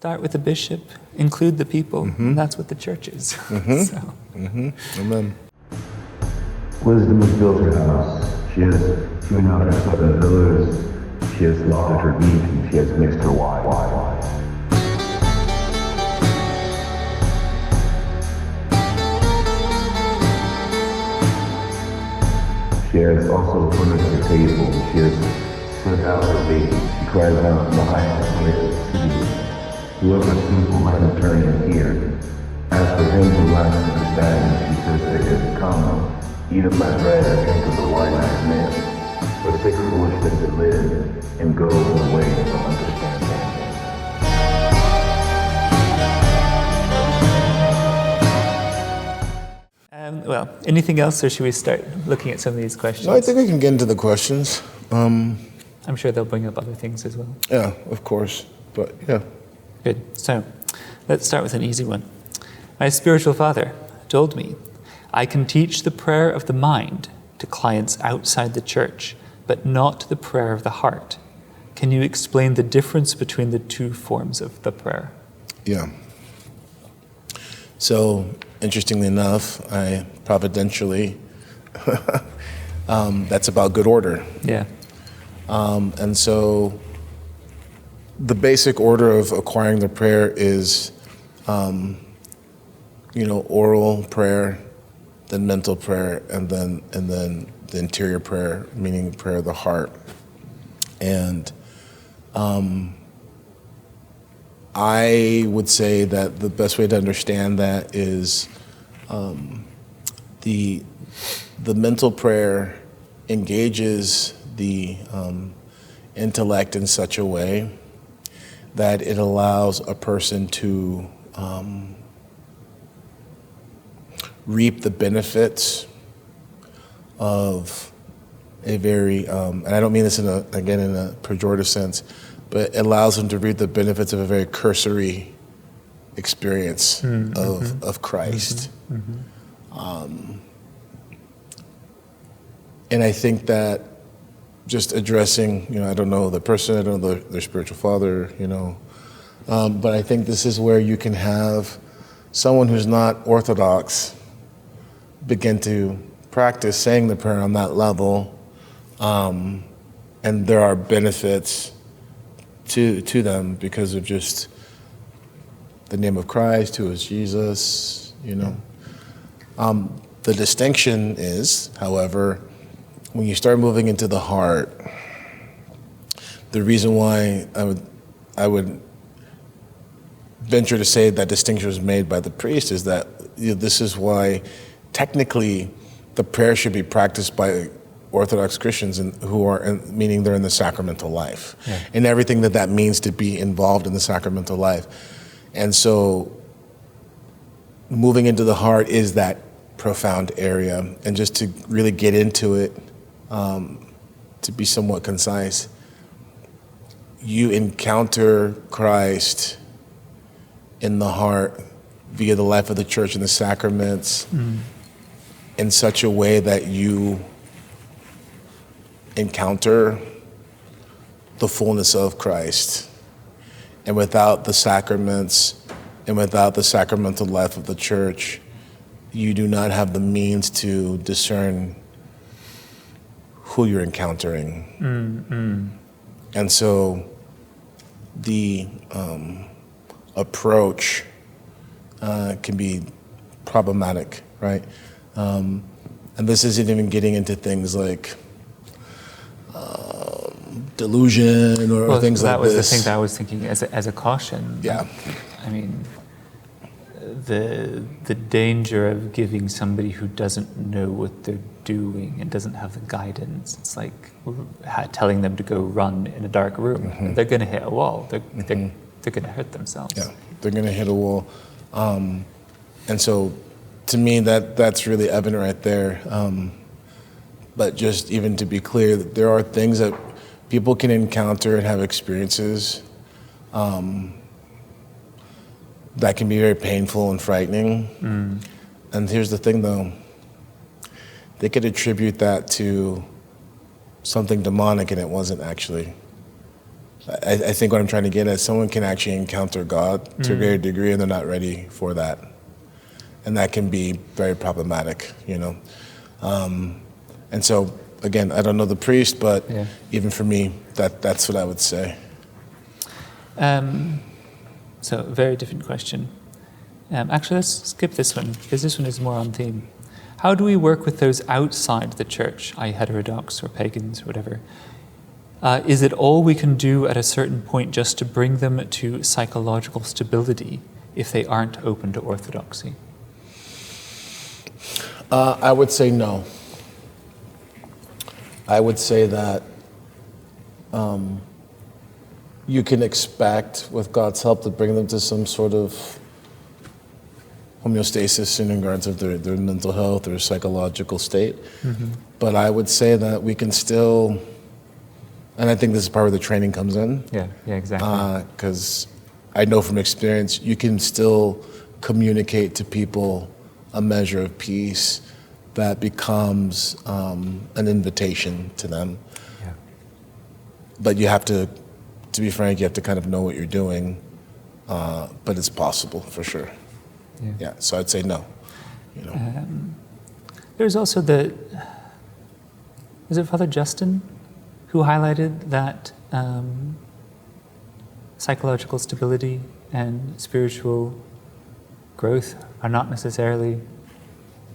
start with the bishop, include the people. And that's what the church is. So. Amen. Wisdom has built her house. She has hewn out her 7 pillars. She has slaughtered her meat, and she has mixed her wine. She has also furnished her table. She has set out her bait. She cries out in the highest place of the city. Whoever is sinful, let him turn and hear. As for him who lacks understanding, she says to him, Come, eat of my bread and drink of the wine I have made. Forsake foolishness and live, and go in the way of understanding. Well, anything else, or should we start looking at some of these questions? No, I think we can get into the questions. I'm sure they'll bring up other things as well. Yeah, of course. But yeah. Good. So let's start with an easy one. My spiritual father told me I can teach the prayer of the mind to clients outside the church, but not the prayer of the heart. Can you explain the difference between the two forms of the prayer? Yeah. So, interestingly enough, I providentially, that's about good order. Yeah. And so, the basic order of acquiring the prayer is, oral prayer, then mental prayer, and then the interior prayer, meaning prayer of the heart. And I would say that the best way to understand that is the mental prayer engages the intellect in such a way that it allows a person to reap the benefits of a very, and I don't mean this in a pejorative sense, but it allows them to reap the benefits of a very cursory experience of Christ. And I think that just addressing, I don't know the person, I don't know their spiritual father, but I think this is where you can have someone who's not Orthodox begin to practice saying the prayer on that level, and there are benefits to them because of just the name of Christ, who is Jesus, The distinction is, however, when you start moving into the heart, the reason why I would venture to say that distinction was made by the priest is that this is why technically the prayer should be practiced by Orthodox Christians meaning they're in the sacramental life, and everything that means to be involved in the sacramental life. And so moving into the heart is that profound area. And just to really get into it, to be somewhat concise, you encounter Christ in the heart via the life of the church and the sacraments in such a way that you encounter the fullness of Christ. And without the sacraments and without the sacramental life of the church, you do not have the means to discern who you're encountering. And so the approach can be problematic, right? And this isn't even getting into things like delusion or things like this. That was the thing that I was thinking as a caution. Yeah. I mean, the danger of giving somebody who doesn't know what they're doing and doesn't have the guidance. It's like telling them to go run in a dark room. They're going to hit a wall. They're going to hurt themselves. Yeah, they're going to hit a wall. And so, to me, that's really evident right there. But just even to be clear, there are things that people can encounter and have experiences that can be very painful and frightening. And here's the thing, though. They could attribute that to something demonic, and it wasn't actually. I think what I'm trying to get at is someone can actually encounter God to a greater degree, and they're not ready for that. And that can be very problematic, you know. And so, again, I don't know the priest, but even for me, that's what I would say. So, a very different question. Actually, let's skip this one, because this one is more on theme. How do we work with those outside the church, i.e. heterodox or pagans or whatever? Is it all we can do at a certain point just to bring them to psychological stability if they aren't open to orthodoxy? I would say no. I would say that you can expect, with God's help, to bring them to some sort of homeostasis in regards of their mental health or psychological state. But I would say that we can still, and I think this is part where the training comes in. Yeah, exactly. Because I know from experience, you can still communicate to people a measure of peace that becomes an invitation to them. Yeah. But you have to be frank, you have to kind of know what you're doing. But it's possible, for sure. Yeah, so I'd say no. You know. There's also is it Father Justin who highlighted that psychological stability and spiritual growth are not necessarily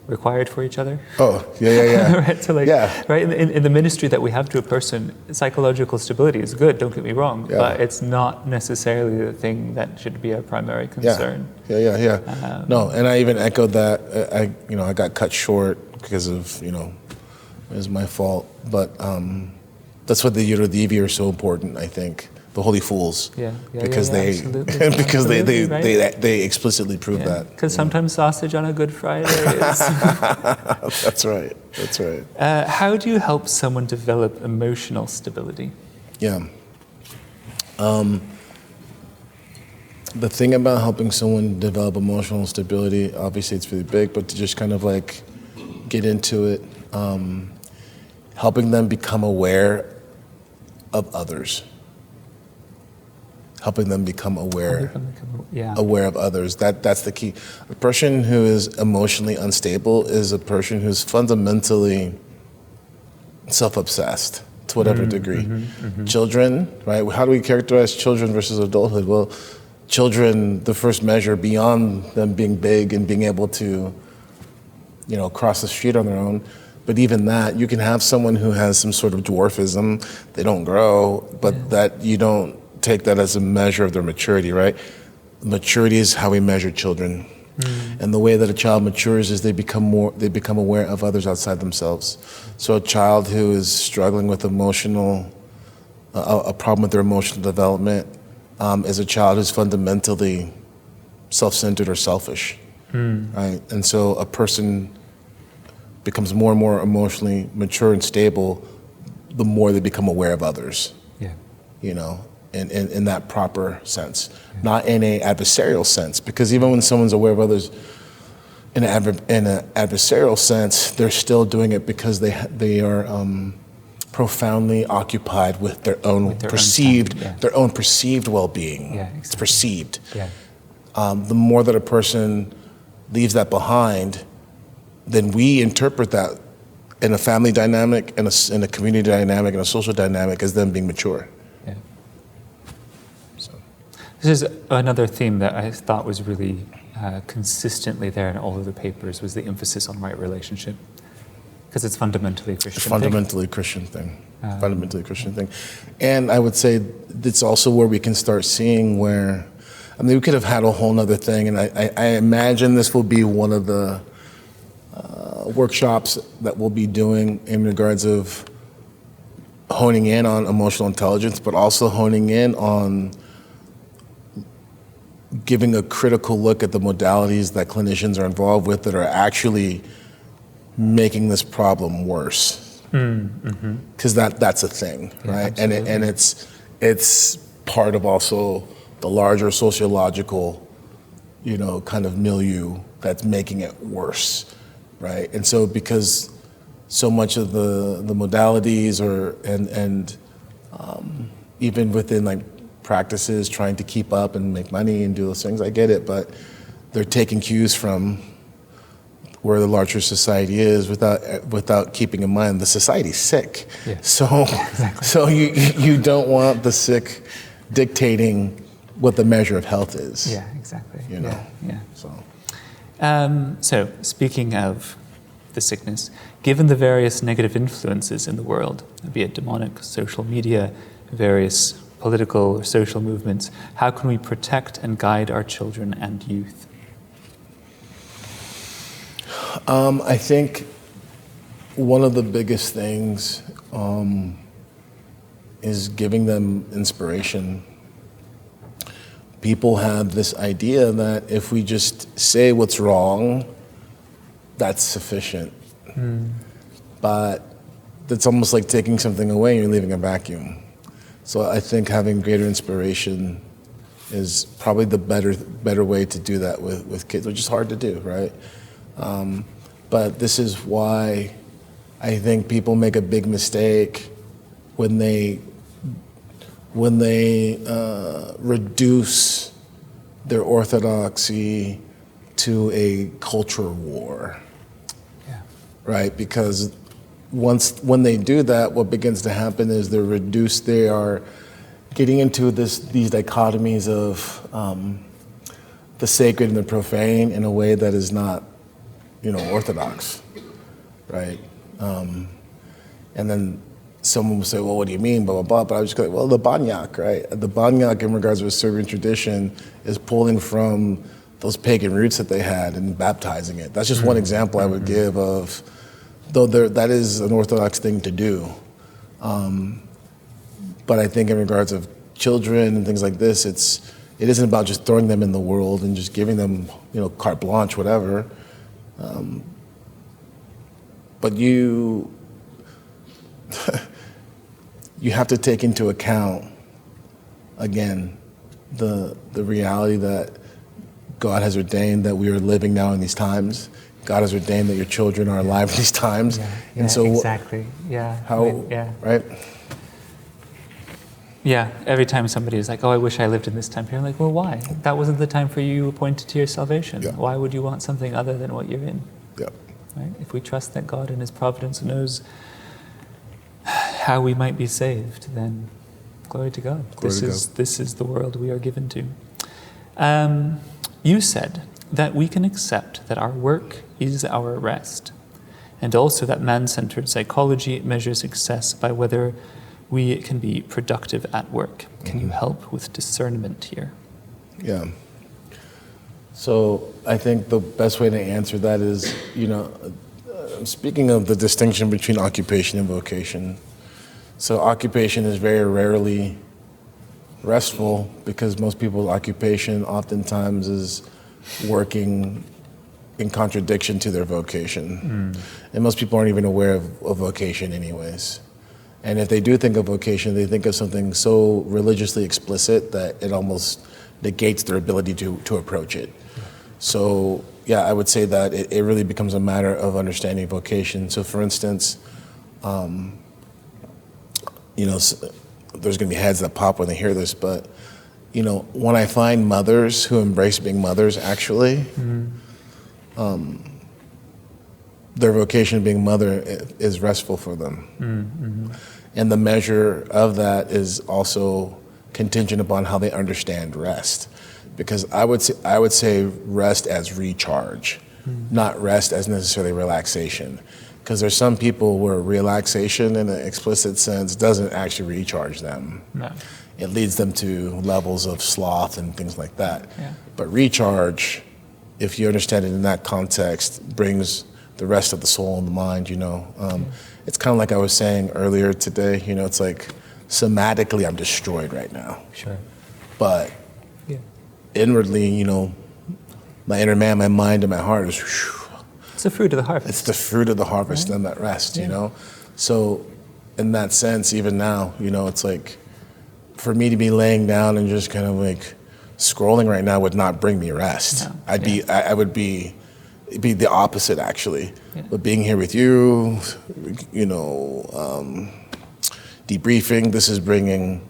required for each other? Oh, yeah. Right, so right, in the ministry that we have to a person, psychological stability is good, don't get me wrong, but it's not necessarily the thing that should be our primary concern. Yeah. No, and I even echoed that. I got cut short because of, it was my fault. But that's why the Iura Divi are so important, I think. The Holy Fools, because they explicitly prove that. Because sometimes sausage on a Good Friday is. That's right. How do you help someone develop emotional stability? Yeah. The thing about helping someone develop emotional stability, obviously it's really big, but to just kind of like get into it, helping them become aware of others. Helping them become aware of others. That's the key. A person who is emotionally unstable is a person who's fundamentally self-obsessed to whatever degree. Children, right? How do we characterize children versus adulthood? Well, children, the first measure beyond them being big and being able to, cross the street on their own. But even that, you can have someone who has some sort of dwarfism. They don't grow, but that you don't take that as a measure of their maturity, right? Maturity is how we measure children. And the way that a child matures is they become aware of others outside themselves. So a child who is struggling with a problem with their emotional development is a child who's fundamentally self-centered or selfish, right? And so a person becomes more and more emotionally mature and stable the more they become aware of others. In that proper sense, not in an adversarial sense, because even when someone's aware of others in an adversarial sense, they're still doing it because they are profoundly occupied with their own perceived well-being. It's perceived. The more that a person leaves that behind, then we interpret that in a family dynamic, in a community dynamic, and a social dynamic as them being mature. This is another theme that I thought was really consistently there in all of the papers, was the emphasis on right relationship, because it's fundamentally a Christian thing. Fundamentally Christian thing. And I would say it's also where we can start seeing where, we could have had a whole nother thing, and I imagine this will be one of the workshops that we'll be doing in regards of honing in on emotional intelligence, but also honing in on giving a critical look at the modalities that clinicians are involved with that are actually making this problem worse. Because that's a thing, right? And it's part of also the larger sociological, kind of milieu that's making it worse, right? And so because so much of the modalities even within like practices, trying to keep up and make money and do those things. I get it, but they're taking cues from where the larger society is without keeping in mind the society's sick. Yeah. So, Exactly. so you don't want the sick dictating what the measure of health is. Yeah, exactly. You know. Yeah. So. So, speaking of the sickness, given the various negative influences in the world, be it demonic, social media, various political or social movements, how can we protect and guide our children and youth? I think one of the biggest things is giving them inspiration. People have this idea that if we just say what's wrong, that's sufficient. But it's almost like taking something away and you're leaving a vacuum. So I think having greater inspiration is probably the better way to do that with kids, which is hard to do, right? But this is why I think people make a big mistake when they reduce their orthodoxy to a culture war. Yeah. Right? Because when they do that, what begins to happen is they are getting into these dichotomies of the sacred and the profane in a way that is not, orthodox, right? And then someone will say, well, what do you mean, blah, blah, blah. But I was just going, well, the banyak, right? The banyak in regards to a Serbian tradition is pulling from those pagan roots that they had and baptizing it. That's just one example I would give of, though that is an Orthodox thing to do. But I think in regards of children and things like this, it isn't about just throwing them in the world and just giving them, carte blanche, whatever. But you have to take into account, again, the reality that God has ordained that we are living now in these times. God has ordained that your children are alive in these times. And so exactly. Right? Yeah, every time somebody is like, oh, I wish I lived in this time period, I'm like, well, why? That wasn't the time for you appointed to your salvation. Yeah. Why would you want something other than what you're in? Yeah. Right? If we trust that God in His providence knows how we might be saved, then glory to God. This is the world we are given to. You said that we can accept that our work is our rest, and also that man-centered psychology measures success by whether we can be productive at work. Can you help with discernment here? Yeah. So I think the best way to answer that is, speaking of the distinction between occupation and vocation. So occupation is very rarely restful because most people's occupation oftentimes is working in contradiction to their vocation. And most people aren't even aware of vocation anyways. And if they do think of vocation, they think of something so religiously explicit that it almost negates their ability to approach it. So, yeah, I would say that it really becomes a matter of understanding vocation. So, for instance, there's going to be heads that pop when they hear this, but, when I find mothers who embrace being mothers, actually, their vocation of being mother is restful for them. And the measure of that is also contingent upon how they understand rest. Because I would say rest as recharge, not rest as necessarily relaxation. Because there's some people where relaxation in an explicit sense doesn't actually recharge them. No. It leads them to levels of sloth and things like that. Yeah. But recharge, if you understand it in that context, brings the rest of the soul and the mind, It's kind of like I was saying earlier today, it's like somatically I'm destroyed right now. Sure. But inwardly, my inner man, my mind, and my heart is, it's the fruit of the harvest. It's the fruit of the harvest and that rest, So in that sense, even now, it's like, for me to be laying down and just kind of like scrolling right now would not bring me rest. No. It'd be the opposite, actually. Yeah. But being here with you, debriefing, this is bringing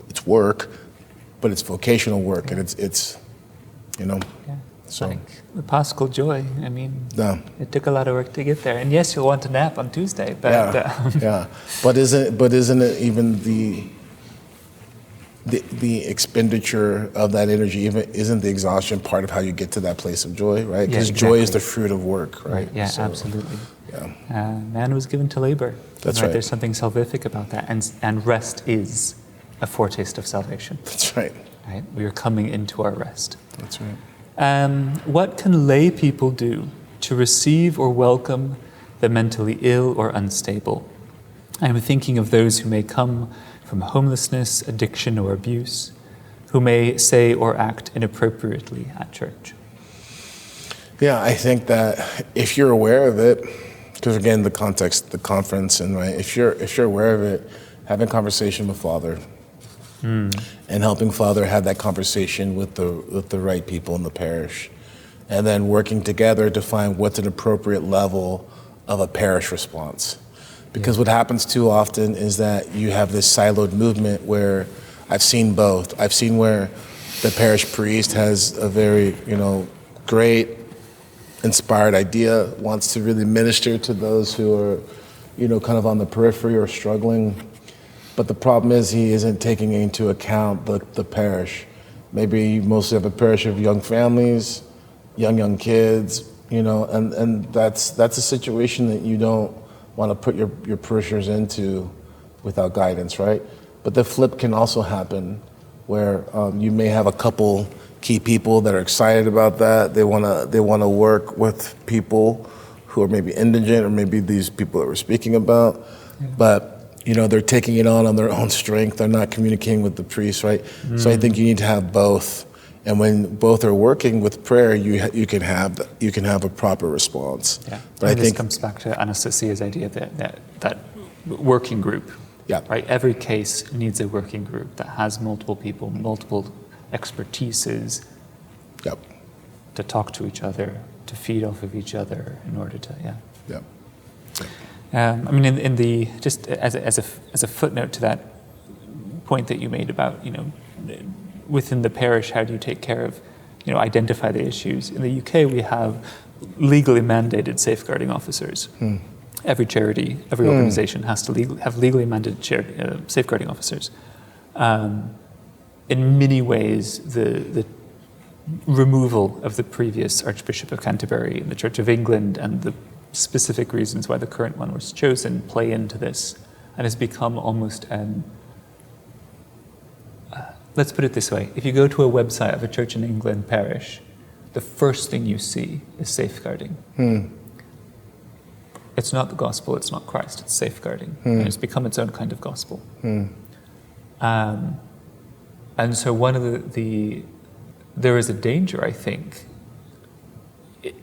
it's work, but it's vocational work, and it's so. Like the Paschal joy. I mean, Yeah. it took a lot of work to get there. And yes, you'll want to nap on Tuesday, but Yeah. But isn't it even the expenditure of that energy, isn't the exhaustion part of how you get to that place of joy, right? Because joy is the fruit of work, right? Yeah, so, absolutely. Yeah. Man was given to labor. That's right. There's something salvific about that, and rest is a foretaste of salvation. That's right. Right? We are coming into our rest. That's right. What can lay people do to receive or welcome the mentally ill or unstable? I'm thinking of those who may come from homelessness, addiction, or abuse, who may say or act inappropriately at church. Yeah, I think that if you're aware of it, because again, the context, the conference, and right, if you're aware of it, having conversation with Father, and helping Father have that conversation with the right people in the parish, and then working together to find what's an appropriate level of a parish response. Because what happens too often is that you have this siloed movement where I've seen both. I've seen where the parish priest has a very, great, inspired idea, wants to really minister to those who are, kind of on the periphery or struggling. But the problem is he isn't taking into account the parish. Maybe you mostly have a parish of young families, young kids, and that's a situation that you don't want to put your parishioners into without guidance, right? But the flip can also happen where you may have a couple key people that are excited about that. They want to work with people who are maybe indigent or maybe these people that we're speaking about, but they're taking it on their own strength. They're not communicating with the priest, right? So I think you need to have both. And when both are working with prayer, you can have a proper response. Yeah. But I this think comes back to Anastasia's idea that working group. Yeah. Right. Every case needs a working group that has multiple people, multiple expertises. Yep. To talk to each other, to feed off of each other, in order to Yep. I mean, in the just as a footnote to that point that you made about within the parish, how do you take care of identify the issues? In the UK, we have legally mandated safeguarding officers. Every charity, every organization has to have legally mandated safeguarding officers. In many ways, the removal of the previous Archbishop of Canterbury in the Church of England and the specific reasons why the current one was chosen play into this, and has become almost let's put it this way. If you go to a website of a Church in England parish, the first thing you see is safeguarding. It's not the gospel, it's not Christ, it's safeguarding. And it's become its own kind of gospel. And so one of there is a danger, I think,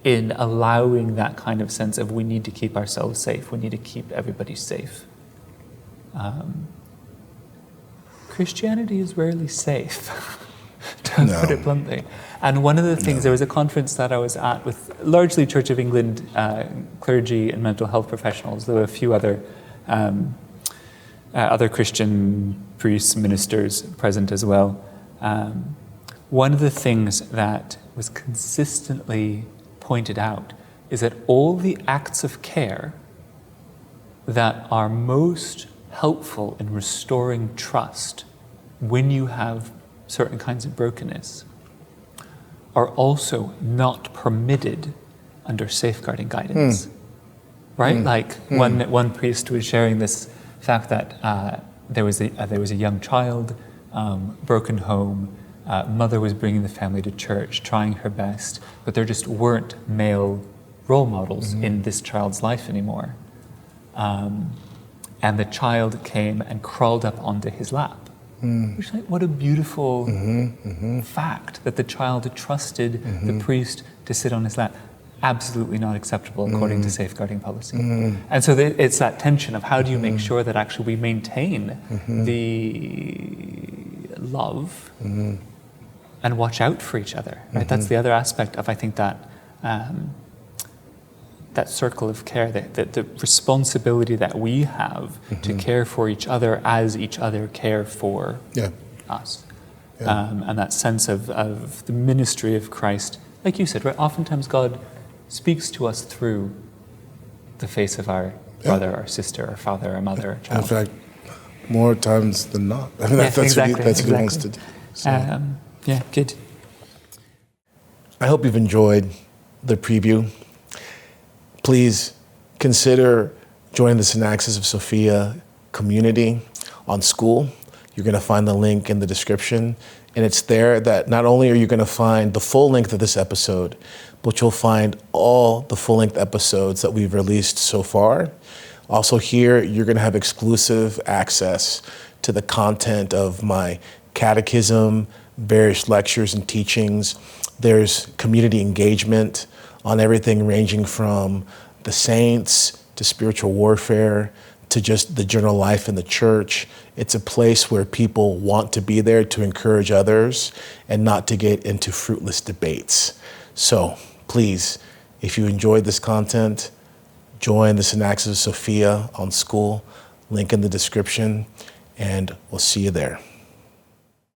in allowing that kind of sense of we need to keep ourselves safe, we need to keep everybody safe. Christianity is rarely safe, to put it bluntly. And one of the things, there was a conference that I was at with largely Church of England clergy and mental health professionals. There were a few other Christian priests, ministers present as well. One of the things that was consistently pointed out is that all the acts of care that are most helpful in restoring trust when you have certain kinds of brokenness are also not permitted under safeguarding guidance. Right? Like one priest was sharing this fact that there was a young child, broken home, mother was bringing the family to church, trying her best, but there just weren't male role models in this child's life anymore. And the child came and crawled up onto his lap. Which, like, what a beautiful fact that the child had trusted the priest to sit on his lap. Absolutely not acceptable according to safeguarding policy. And so it's that tension of how do you make sure that actually we maintain the love and watch out for each other. Right? That's the other aspect of, I think, that that circle of care, that the responsibility that we have to care for each other as each other care for us. And that sense of the ministry of Christ, like you said, right? Oftentimes God speaks to us through the face of our brother, our sister, our father, our mother, our child. In fact, more times than not. I mean, that's exactly, what he wants to do. So. Good. I hope you've enjoyed the preview. Please consider joining the Synaxis of Sophia community on Skool. You're going to find the link in the description. And it's there that not only are you going to find the full length of this episode, but you'll find all the full-length episodes that we've released so far. Also here, you're going to have exclusive access to the content of my catechism, various lectures and teachings. There's community engagement on everything ranging from the saints to spiritual warfare to just the general life in the church. It's a place where people want to be there to encourage others and not to get into fruitless debates. So please, if you enjoyed this content, join the Synaxis of Sophia on Skool, link in the description, and we'll see you there.